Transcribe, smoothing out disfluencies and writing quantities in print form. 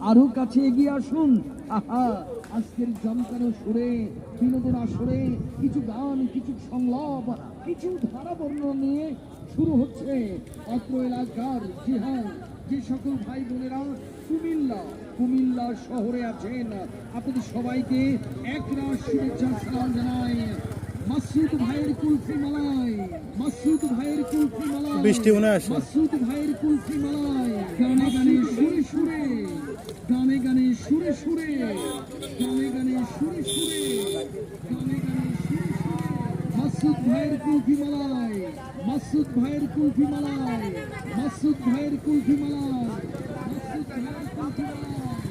আরো কাছে এগিয়ে আসুন। আহা, আজকের জমকানো সুরে, বিনোদন আসরে কিছু গান, কিছু সংলাপ, কিছু ধারাবর্ণ নিয়ে শুরু হচ্ছে অত্র এলাকার। জি হ্যাঁ, যে সকল ভাই বোনেরা কুমিল্লা শহরে আছেন, আপনাদের সবাইকে একরাশ শুভেচ্ছা সালাম জানাই। মাসুদ ভাইয়ের কুলফি মালাই, মাসুদ ভাইয়ের কুলফি মালাই, বৃষ্টি মনে আসে, মাসুদ ভাইয়ের কুলফি মালাই। গানে গানে সুরে সুরে, গানে গানে সুরে সুরে, গানে গানে সুরে সুরে, গানে গানে সুরে সুরে। মাসুদ ভাইয়ের কুলফি মালাই, মাসুদ ভাইয়ের কুলফি মালাই, মাসুদ ভাইয়ের কুলফি মালাই, মাসুদ ভাইয়ের কুলফি মালাই।